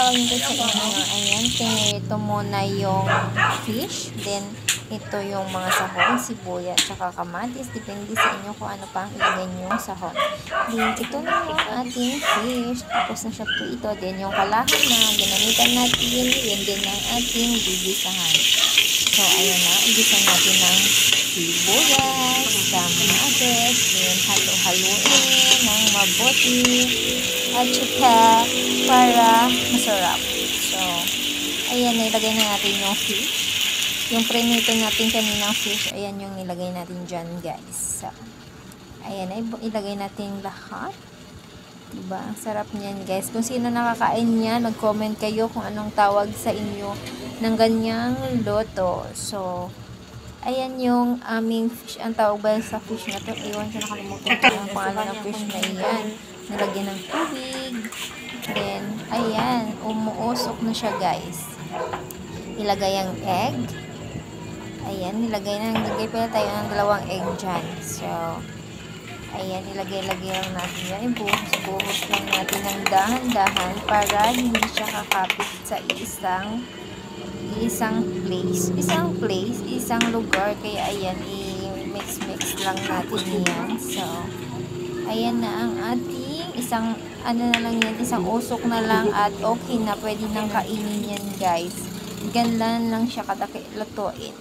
tatawagin ko sa inyo, ayan, pinirito muna yung fish, then ito yung mga sahon, sibuyas, tsaka kamatis, depende sa inyo kung ano pa ang ilagay nyo sahon. Then ito na yung ating fish, tapos na siya po ito, then yung kalahan na ginamitan natin, yan din ang ating gigisahan. So ayan na, igisa natin ng sibuyas, kamatis, then halo-haloin ng mabuti, at saka para masarap. So, ayan, nilagay na natin yung fish. Yung prinito natin kaninang fish, ayan yung nilagay natin dyan, guys. So, ayan, ilagay natin lahat. Diba? Ang sarap niyan, guys. Kung sino nakakain niya, mag-comment kayo kung anong tawag sa inyo ng ganyang luto. So, ayan yung aming fish. Ang tawag ba sa fish na to? Ewan ko, nakalimutan ko yung pangalan ng fish na iyan. Nilagyan ng tubig. Then, ayan, umuusok na siya, guys. Ilagay ang egg. Ayan, nilagay pala tayo ng 2 egg dyan. So, ayan, ilagay lang natin yan. Ibuhos lang natin ng dahan-dahan para hindi siya kakapit sa isang lugar. Kaya ayan, i-mix lang natin yan. So, ayan na ang ating isang usok na lang at okay na, pwede nang kainin yan, guys. Ganlan lang siya lutuin.